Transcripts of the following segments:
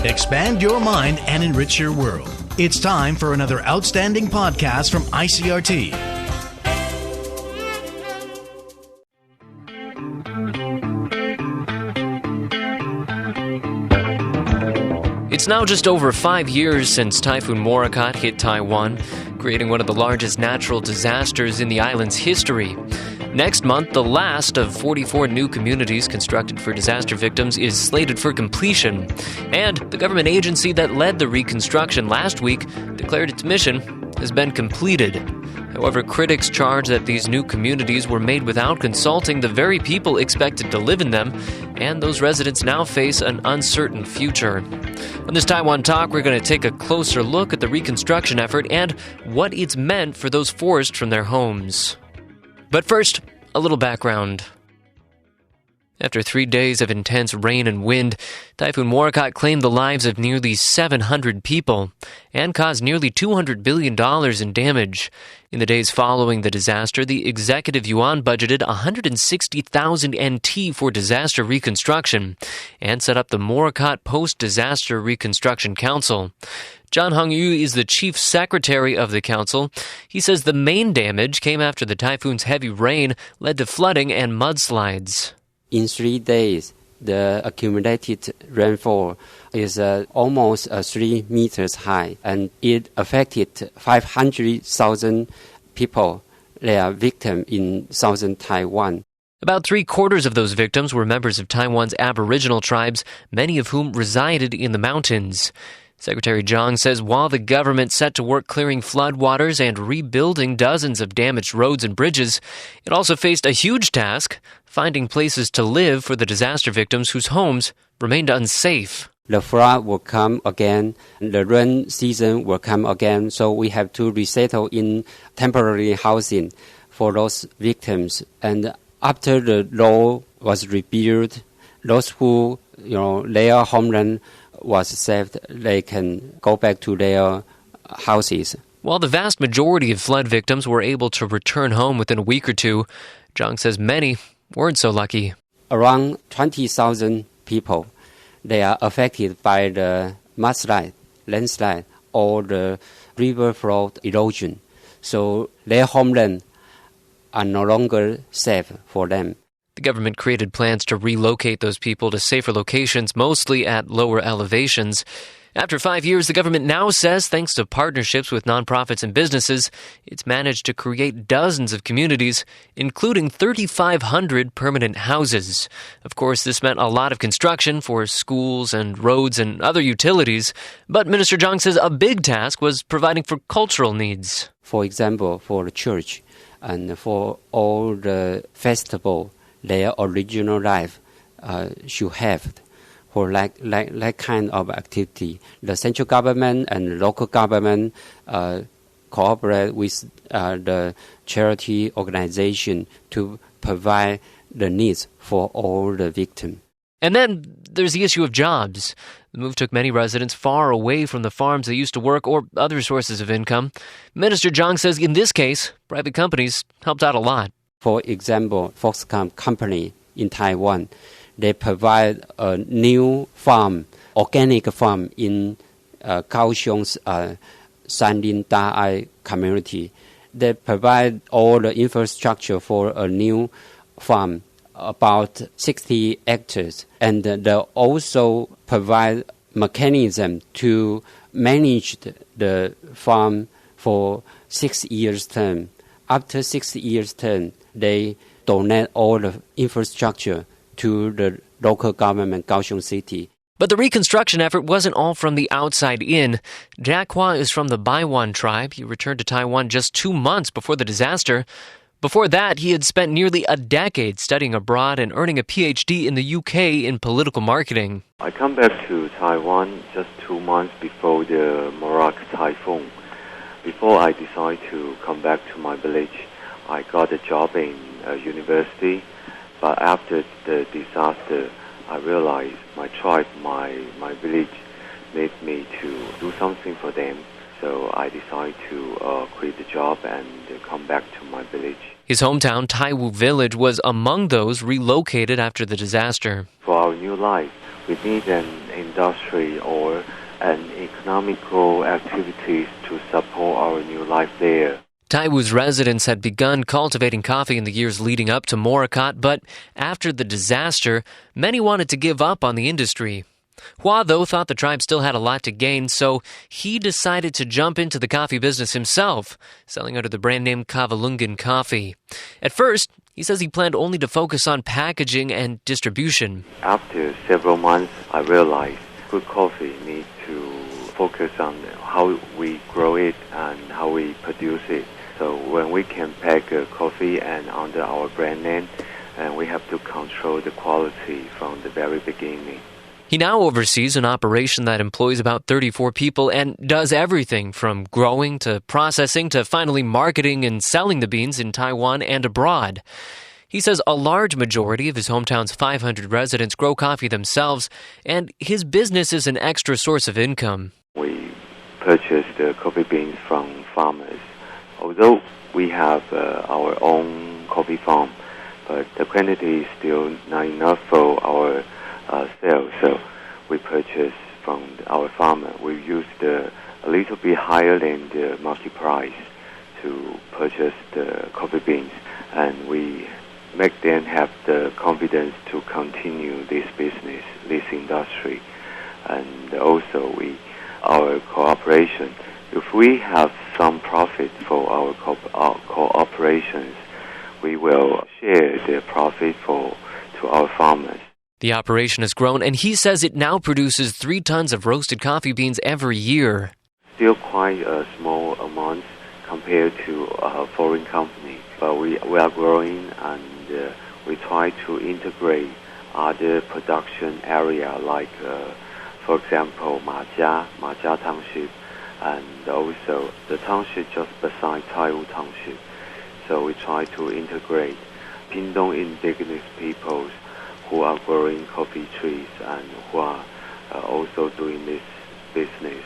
Expand your mind and enrich your world. It's time for another outstanding podcast from ICRT. It's now just over 5 years since Typhoon Morakot hit Taiwan, creating one of the largest natural disasters in the island's history. Next month, the last of 44 new communities constructed for disaster victims is slated for completion. And the government agency that led the reconstruction last week declared its mission has been completed. However, critics charge that these new communities were made without consulting the very people expected to live in them, and those residents now face an uncertain future. On this Taiwan Talk, we're going to take a closer look at the reconstruction effort and what it's meant for those forced from their homes. But first, a little background. After 3 days of intense rain and wind, Typhoon Morakot claimed the lives of nearly 700 people and caused nearly $200 billion in damage. In the days following the disaster, the executive yuan budgeted 160,000 NT for disaster reconstruction and set up the Morakot Post-Disaster Reconstruction Council. John Hong-yu is the chief secretary of the council. He says the main damage came after the typhoon's heavy rain led to flooding and mudslides. In 3 days, the accumulated rainfall is almost 3 meters high, and it affected 500,000 people. They are victims in southern Taiwan. About 3/4 of those victims were members of Taiwan's aboriginal tribes, many of whom resided in the mountains. Secretary Zhang says while the government set to work clearing floodwaters and rebuilding dozens of damaged roads and bridges, it also faced a huge task, finding places to live for the disaster victims whose homes remained unsafe. The flood will come again, the rain season will come again, so we have to resettle in temporary housing for those victims. And after the road was rebuilt, those who, their homeland was saved, they can go back to their houses. While the vast majority of flood victims were able to return home within a week or two, Zhang says many weren't so lucky. Around 20,000 people, they are affected by the mudslide, landslide, or the river flood erosion. So their homeland are no longer safe for them. The government created plans to relocate those people to safer locations, mostly at lower elevations. After 5 years, the government now says, thanks to partnerships with nonprofits and businesses, it's managed to create dozens of communities, including 3,500 permanent houses. Of course, this meant a lot of construction for schools and roads and other utilities, but Minister Zhang says a big task was providing for cultural needs. For example, for the church and for all the festival, their original life should have for that kind of activity. The central government and local government cooperate with the charity organization to provide the needs for all the victims. And then there's the issue of jobs. The move took many residents far away from the farms they used to work or other sources of income. Minister Zhang says in this case, private companies helped out a lot. For example, Foxconn company in Taiwan, they provide a new farm, organic farm in Kaohsiung's Sanlin Da'ai community. They provide all the infrastructure for a new farm, about 60 hectares. And they also provide mechanism to manage the farm for 6 years' term. After 6 years' term, they donate all the infrastructure to the local government, Kaohsiung City. But the reconstruction effort wasn't all from the outside in. Jack Hua is from the Baiwan tribe. He returned to Taiwan just 2 months before the disaster. Before that, he had spent nearly a decade studying abroad and earning a PhD in the UK in political marketing. I come back to Taiwan just 2 months before the Morakot typhoon. Before I decide to come back to my village, I got a job in a university. But after the disaster, I realized my tribe, my village, need me to do something for them. So I decided to quit the job and come back to my village. His hometown, Taiwu Village, was among those relocated after the disaster. For our new life, We need an industry or an economical activities to support our new life there. Taiwu's residents had begun cultivating coffee in the years leading up to Morakot, but after the disaster, many wanted to give up on the industry. Hua, though, thought the tribe still had a lot to gain, so he decided to jump into the coffee business himself, selling under the brand name Kavalungan Coffee. At first, he says he planned only to focus on packaging and distribution. After several months, I realized good coffee needs to focus on how we grow it and how we produce it. So when we can pack coffee and under our brand name, and we have to control the quality from the very beginning. He now oversees an operation that employs about 34 people and does everything from growing to processing to finally marketing and selling the beans in Taiwan and abroad. He says a large majority of his hometown's 500 residents grow coffee themselves, and his business is an extra source of income. We purchase the coffee beans from farmers. Although we have our own coffee farm, but the quantity is still not enough for our sales. So we purchase from our farmer. We use a little bit higher than the market price to purchase the coffee beans, and we make them have the confidence to continue this business, this industry, and also our cooperation. If we have some profit for our cooperations, we will share the profit to our farmers. The operation has grown, and he says it now produces 3 tons of roasted coffee beans every year. Still quite a small amount compared to a foreign company, but we are growing, and we try to integrate other production area like, for example, Majia Township, and also the township just beside Taiwu Township. So we try to integrate Pindong indigenous peoples who are growing coffee trees and who are also doing this business.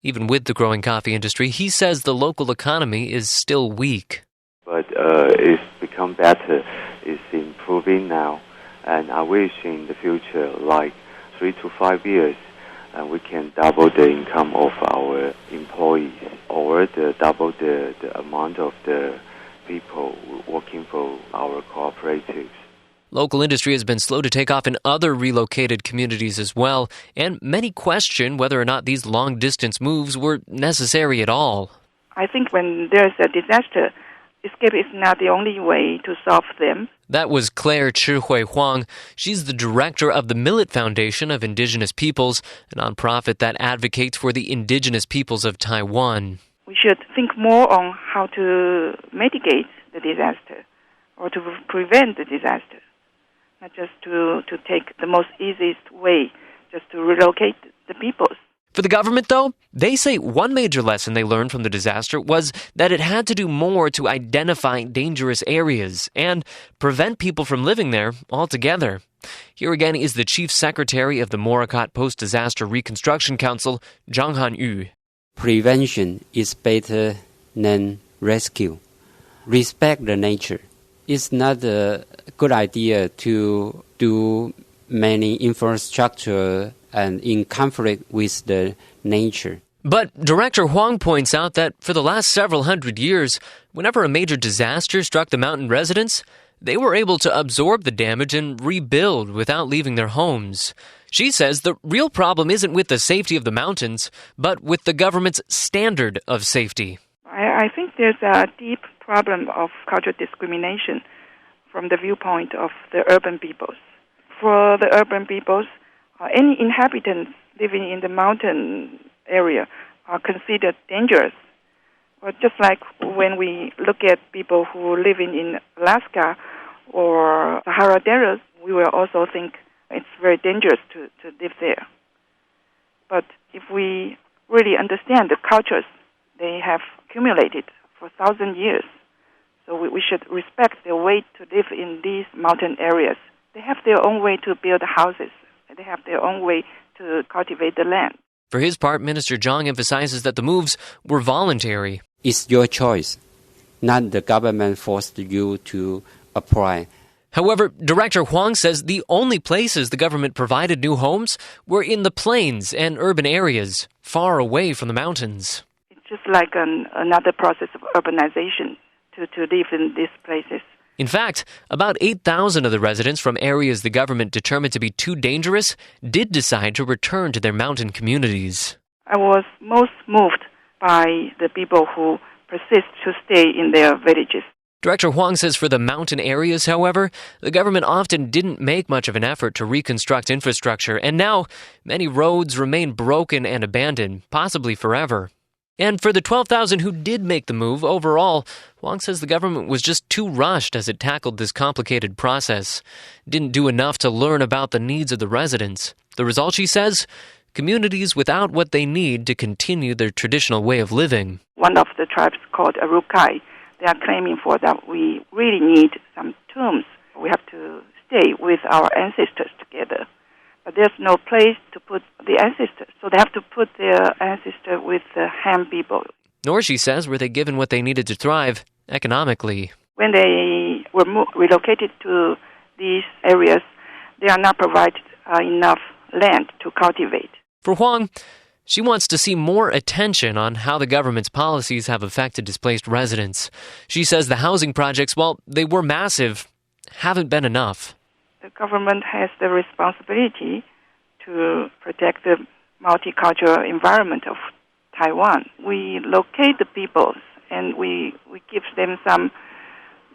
Even with the growing coffee industry, he says the local economy is still weak. But it's become better. It's improving now. And I wish in the future, like 3 to 5 years, we can double the income of our employees or double the amount of the people working for our cooperatives. Local industry has been slow to take off in other relocated communities as well, and many question whether or not these long-distance moves were necessary at all. I think when there's a disaster, escape is not the only way to solve them. That was Claire Chihui Huang. She's the director of the Millet Foundation of Indigenous Peoples, a nonprofit that advocates for the indigenous peoples of Taiwan. We should think more on how to mitigate the disaster or to prevent the disaster, not just to take the most easiest way, just to relocate the peoples. For the government, though, they say one major lesson they learned from the disaster was that it had to do more to identify dangerous areas and prevent people from living there altogether. Here again is the Chief Secretary of the Morakot Post-Disaster Reconstruction Council, Zhang Han-yu. Prevention is better than rescue. Respect the nature. It's not a good idea to do many infrastructure and in conflict with the nature. But Director Huang points out that for the last several hundred years, whenever a major disaster struck the mountain residents, they were able to absorb the damage and rebuild without leaving their homes. She says the real problem isn't with the safety of the mountains, but with the government's standard of safety. I think there's a deep problem of cultural discrimination from the viewpoint of the urban peoples. For the urban peoples, any inhabitants living in the mountain area are considered dangerous. Or just like when we look at people who are living in Alaska or Sahara Desert, we will also think it's very dangerous to live there. But if we really understand the cultures they have accumulated for 1,000 years, so we should respect their way to live in these mountain areas. They have their own way to build houses. They have their own way to cultivate the land. For his part, Minister Zhang emphasizes that the moves were voluntary. It's your choice, not the government forced you to apply. However, Director Huang says the only places the government provided new homes were in the plains and urban areas, far away from the mountains. It's just like another process of urbanization to live in these places. In fact, about 8,000 of the residents from areas the government determined to be too dangerous did decide to return to their mountain communities. I was most moved by the people who persist to stay in their villages. Director Huang says for the mountain areas, however, the government often didn't make much of an effort to reconstruct infrastructure, and now many roads remain broken and abandoned, possibly forever. And for the 12,000 who did make the move, overall, Huang says the government was just too rushed as it tackled this complicated process. It didn't do enough to learn about the needs of the residents. The result, she says, communities without what they need to continue their traditional way of living. One of the tribes called Arukai, they are claiming for that we really need some tombs. We have to stay with our ancestors together. But there's no place to put the ancestors, so they have to put their ancestor with the Han people. Nor, she says, were they given what they needed to thrive economically. When they were relocated to these areas, they are not provided enough land to cultivate. For Huang, she wants to see more attention on how the government's policies have affected displaced residents. She says the housing projects, while they were massive, haven't been enough. The government has the responsibility to protect the multicultural environment of Taiwan. We locate the peoples and we give them some,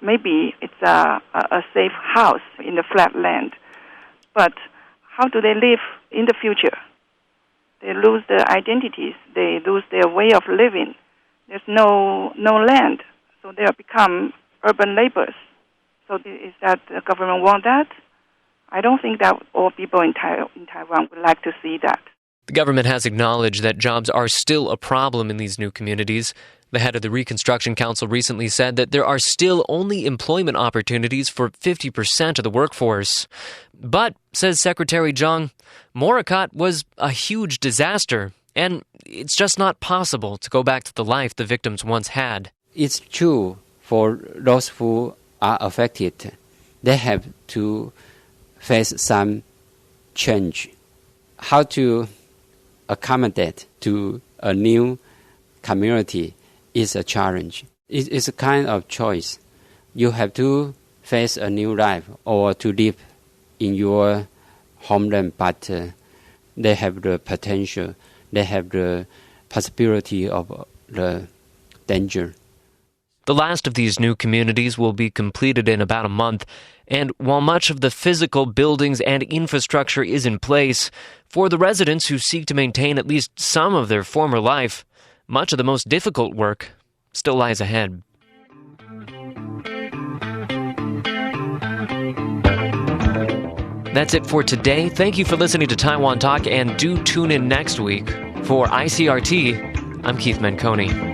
maybe it's a safe house in the flat land. But how do they live in the future? They lose their identities. They lose their way of living. There's no land, so they become urban laborers. So is that the government want that? I don't think that all people in Taiwan would like to see that. The government has acknowledged that jobs are still a problem in these new communities. The head of the Reconstruction Council recently said that there are still only employment opportunities for 50% of the workforce. But, says Secretary Zhang, Morakot was a huge disaster, and it's just not possible to go back to the life the victims once had. It's true for those who are affected. They have to face some change. How to accommodate to a new community is a challenge. It's a kind of choice. You have to face a new life or to live in your homeland, but they have the potential, they have the possibility of the danger. The last of these new communities will be completed in about a month, and while much of the physical buildings and infrastructure is in place, for the residents who seek to maintain at least some of their former life, much of the most difficult work still lies ahead. That's it for today. Thank you for listening to Taiwan Talk, and do tune in next week. For ICRT, I'm Keith Menconi.